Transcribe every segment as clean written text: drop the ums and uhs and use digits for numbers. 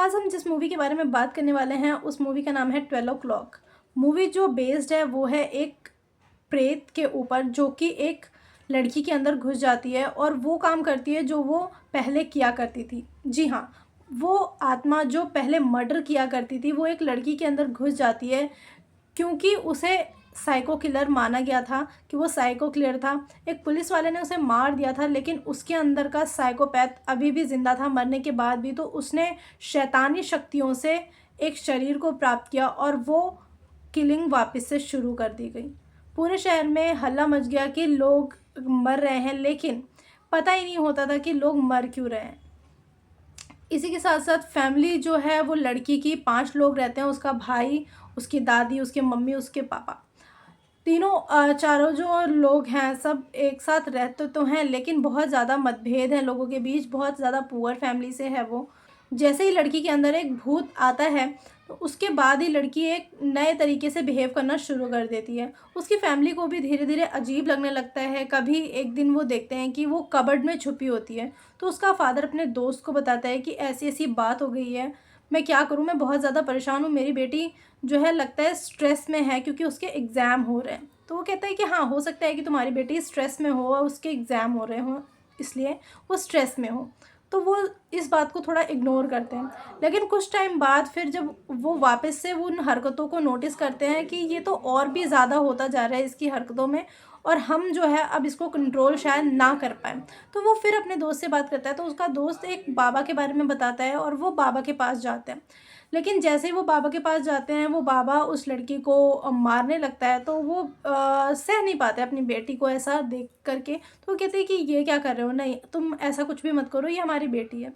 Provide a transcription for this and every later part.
आज हम जिस मूवी के बारे में बात करने वाले हैं उस मूवी का नाम है 12 ओ क्लॉक। मूवी जो बेस्ड है वो है एक प्रेत के ऊपर जो कि एक लड़की के अंदर घुस जाती है और वो काम करती है जो वो पहले किया करती थी। जी हाँ, वो आत्मा जो पहले मर्डर किया करती थी वो एक लड़की के अंदर घुस जाती है क्योंकि उसे साइको किलर माना गया था कि वो साइको किलर था। एक पुलिस वाले ने उसे मार दिया था लेकिन उसके अंदर का साइकोपैथ अभी भी ज़िंदा था मरने के बाद भी, तो उसने शैतानी शक्तियों से एक शरीर को प्राप्त किया और वो किलिंग वापस से शुरू कर दी गई। पूरे शहर में हल्ला मच गया कि लोग मर रहे हैं, लेकिन पता ही नहीं होता था कि लोग मर क्यों रहे हैं। इसी के साथ साथ फैमिली जो है वो लड़की की 5 लोग रहते हैं, उसका भाई, उसकी दादी, उसकी मम्मी, उसके पापा। तीनों चारों जो लोग हैं सब एक साथ रहते तो हैं, लेकिन बहुत ज़्यादा मतभेद है लोगों के बीच। बहुत ज़्यादा पुअर फैमिली से है वो। जैसे ही लड़की के अंदर एक भूत आता है तो उसके बाद ही लड़की एक नए तरीके से बिहेव करना शुरू कर देती है। उसकी फैमिली को भी धीरे धीरे अजीब लगने लगता है। कभी एक दिन वो देखते हैं कि वो कबर्ड में छुपी होती है, तो उसका फादर अपने दोस्त को बताता है कि ऐसी ऐसी बात हो गई है, मैं क्या करूँ, मैं बहुत ज़्यादा परेशान हूँ, मेरी बेटी जो है लगता है स्ट्रेस में है क्योंकि उसके एग्ज़ाम हो रहे हैं। तो वो कहता है कि हाँ, हो सकता है कि तुम्हारी बेटी स्ट्रेस में हो और उसके एग्ज़ाम हो रहे हों, इसलिए वो स्ट्रेस में हो। तो वो इस बात को थोड़ा इग्नोर करते हैं। लेकिन कुछ टाइम बाद फिर जब वो वापस से उन हरकतों को नोटिस करते हैं कि ये तो और भी ज़्यादा होता जा रहा है इसकी हरकतों में, और हम जो है अब इसको कंट्रोल शायद ना कर पाएँ। तो वो फिर अपने दोस्त से बात करता है, तो उसका दोस्त एक बाबा के बारे में बताता है और वो बाबा के पास जाते हैं। लेकिन जैसे ही वो बाबा के पास जाते हैं, वो बाबा उस लड़की को मारने लगता है, तो वो सह नहीं पाते अपनी बेटी को ऐसा देख कर के। तो वो कहते हैं कि ये क्या कर रहे हो? नहीं, तुम ऐसा कुछ भी मत करो, ये हमारी बेटी है,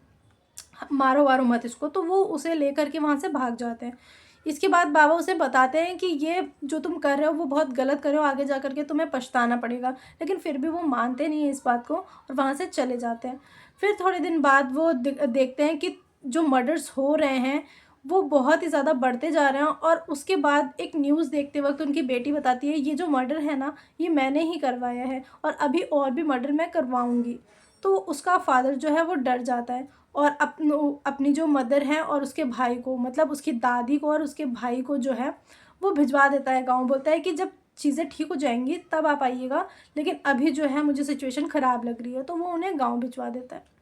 मारो-वारो मत इसको। तो वो उसे लेकर के वहाँ से भाग जाते हैं। इसके बाद बाबा उसे बताते हैं कि ये जो तुम कर रहे हो वो बहुत गलत कर रहे हो, आगे जा कर के तुम्हें पछताना पड़ेगा। लेकिन फिर भी वो मानते नहीं हैं इस बात को और वहाँ से चले जाते हैं। फिर थोड़े दिन बाद वो देखते हैं कि जो मर्डर्स हो रहे हैं वो बहुत ही ज़्यादा बढ़ते जा रहे हैं, और उसके बाद एक न्यूज़ देखते वक़्त उनकी बेटी बताती है, ये जो मर्डर है ना, ये मैंने ही करवाया है और अभी और भी मर्डर मैं करवाऊँगी। तो उसका फ़ादर जो है वो डर जाता है और अपनी जो मदर है और उसके भाई को, मतलब उसकी दादी को और उसके भाई को जो है वो भिजवा देता है गाँव। बोलता है कि जब चीज़ें ठीक हो जाएँगी तब आप आइएगा, लेकिन अभी जो है मुझे सिचुएशन ख़राब लग रही है। तो वो उन्हें गाँव भिजवा देता है।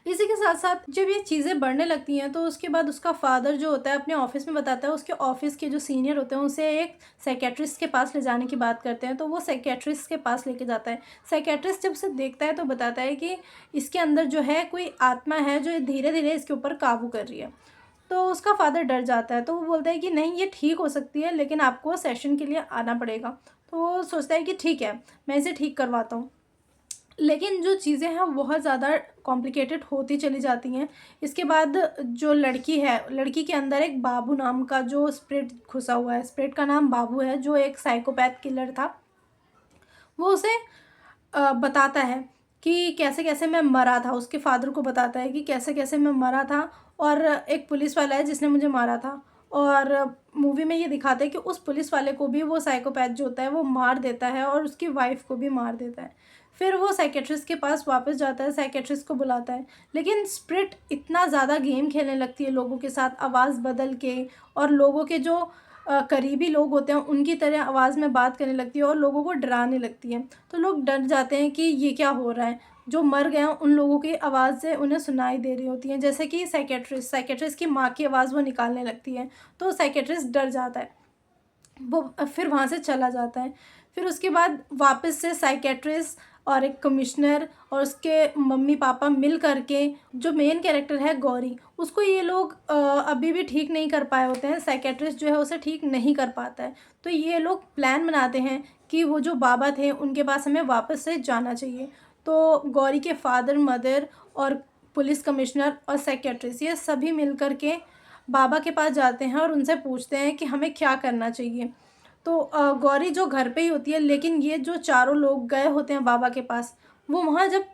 इसी के साथ-साथ जब ये चीज़ें बढ़ने लगती हैं तो उसके बाद उसका फ़ादर जो होता है अपने ऑफ़िस में बताता है, उसके ऑफ़िस के जो सीनियर होते हैं उसे एक साइकियाट्रिस्ट के पास ले जाने की बात करते हैं, तो वो साइकियाट्रिस्ट के पास लेके जाता है। साइकियाट्रिस्ट जब उसे देखता है तो बताता है कि इसके अंदर जो है कोई आत्मा है जो धीरे-धीरे इसके ऊपर काबू कर रही है। तो उसका फ़ादर डर जाता है, तो वो बोलता है कि नहीं, ये ठीक हो सकती है लेकिन आपको सेशन के लिए आना पड़ेगा। तो वो सोचता है कि ठीक है, मैं इसे ठीक करवाता हूँ। लेकिन जो चीज़ें हैं बहुत ज़्यादा कॉम्प्लिकेटेड होती चली जाती हैं। इसके बाद जो लड़की है, लड़की के अंदर एक बाबू नाम का जो स्पिरिट घुसा हुआ है, स्पिरिट का नाम बाबू है, जो एक साइकोपैथ किलर था। वो उसे बताता है कि कैसे-कैसे मैं मरा था, उसके फ़ादर को बताता है कि कैसे-कैसे मैं मरा था, और एक पुलिस वाला है जिसने मुझे मारा था। और मूवी में ये दिखाते हैं कि उस पुलिस वाले को भी वो साइकोपैथ जो होता है वो मार देता है और उसकी वाइफ़ को भी मार देता है। फिर वो साइकियाट्रिस्ट के पास वापस जाता है, साइकियाट्रिस्ट को बुलाता है, लेकिन स्पिरिट इतना ज़्यादा गेम खेलने लगती है लोगों के साथ आवाज़ बदल के, और लोगों के जो करीबी लोग होते हैं उनकी तरह आवाज़ में बात करने लगती है और लोगों को डराने लगती है। तो लोग डर जाते हैं कि ये क्या हो रहा है? जो मर गए हैं उन लोगों की आवाज़ें उन्हें सुनाई दे रही होती हैं, जैसे कि साइकियाट्रिस्ट की माँ की आवाज़ वो निकालने लगती है, तो साइकियाट्रिस्ट डर जाता है। वो फिर वहाँ से चला जाता है। फिर उसके बाद वापस से साइकियाट्रिस्ट और एक कमिश्नर और उसके मम्मी-पापा मिल कर के, जो मेन कैरेक्टर है गौरी, उसको ये लोग अभी भी ठीक नहीं कर पाए होते हैं, साइकियाट्रिस्ट जो है उसे ठीक नहीं कर पाता है। तो ये लोग प्लान बनाते हैं कि वो जो बाबा थे उनके पास हमें वापस से जाना चाहिए। तो गौरी के फादर, मदर और पुलिस कमिश्नर और साइकियाट्रिस्ट ये सभी मिल कर के बाबा के पास जाते हैं और उनसे पूछते हैं कि हमें क्या करना चाहिए। तो गौरी जो घर पे ही होती है, लेकिन ये जो चारों लोग गए होते हैं बाबा के पास, वो वहाँ जब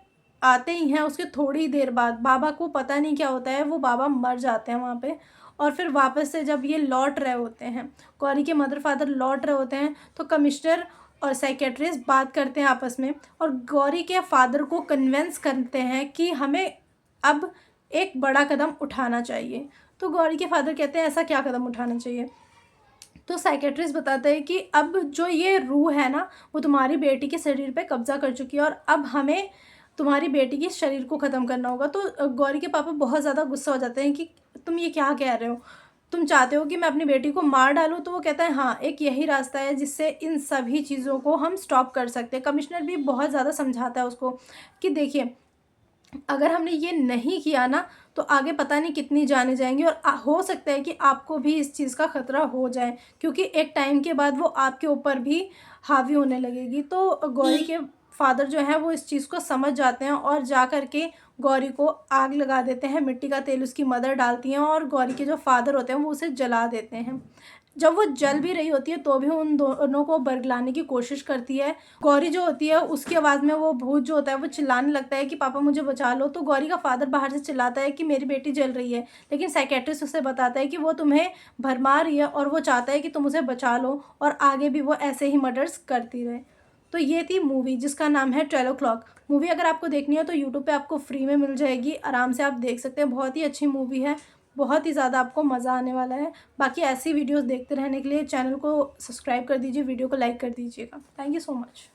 आते ही हैं उसके थोड़ी ही देर बाद बाबा को पता नहीं क्या होता है, वो बाबा मर जाते हैं वहाँ पे। और फिर वापस से जब ये लौट रहे होते हैं, गौरी के मदर फादर लौट रहे होते हैं, तो कमिश्नर और साइकियाट्रिस्ट बात करते हैं आपस में और गौरी के फादर को कन्विंस करते हैं कि हमें अब एक बड़ा कदम उठाना चाहिए। तो गौरी के फादर कहते हैं ऐसा क्या कदम उठाना चाहिए? तो साइकेट्रिस्ट बताता है कि अब जो ये रूह है ना, वो तुम्हारी बेटी के शरीर पे कब्ज़ा कर चुकी है और अब हमें तुम्हारी बेटी के शरीर को ख़त्म करना होगा। तो गौरी के पापा बहुत ज़्यादा गुस्सा हो जाते हैं कि तुम ये क्या कह रहे हो? तुम चाहते हो कि मैं अपनी बेटी को मार डालूँ? तो वो कहता है हाँ, एक यही रास्ता है जिससे इन सभी चीज़ों को हम स्टॉप कर सकते हैं। कमिश्नर भी बहुत ज़्यादा समझाता है उसको कि देखिए, अगर हमने ये नहीं किया ना, तो आगे पता नहीं कितनी जानें जाएँगी और हो सकता है कि आपको भी इस चीज़ का खतरा हो जाए, क्योंकि एक टाइम के बाद वो आपके ऊपर भी हावी होने लगेगी। तो गौरी के फादर जो हैं वो इस चीज़ को समझ जाते हैं और जा कर के गौरी को आग लगा देते हैं, मिट्टी का तेल उसकी मदर डालती हैं और गौरी के जो फादर होते हैं वो उसे जला देते हैं। जब वो जल भी रही होती है तो भी उन दोनों को बरगलाने की कोशिश करती है। गौरी जो होती है उसकी आवाज़ में वो भूत जो होता है वो चिल्लाने लगता है कि पापा मुझे बचा लो। तो गौरी का फादर बाहर से चिल्लाता है कि मेरी बेटी जल रही है, लेकिन साइकेट्रिस्ट उसे बताता है कि वो तुम्हें भरमा रही है और वो चाहता है कि तुम उसे बचा लो और आगे भी वो ऐसे ही मर्डर्स करती रहे। तो ये थी मूवी जिसका नाम है 12 o'clock। मूवी अगर आपको देखनी है तो यूट्यूब पे आपको फ्री में मिल जाएगी, आराम से आप देख सकते हैं। बहुत ही अच्छी मूवी है, बहुत ही ज़्यादा आपको मज़ा आने वाला है। बाकी ऐसी वीडियोस देखते रहने के लिए चैनल को सब्सक्राइब कर दीजिए, वीडियो को लाइक कर दीजिएगा। Thank you so much.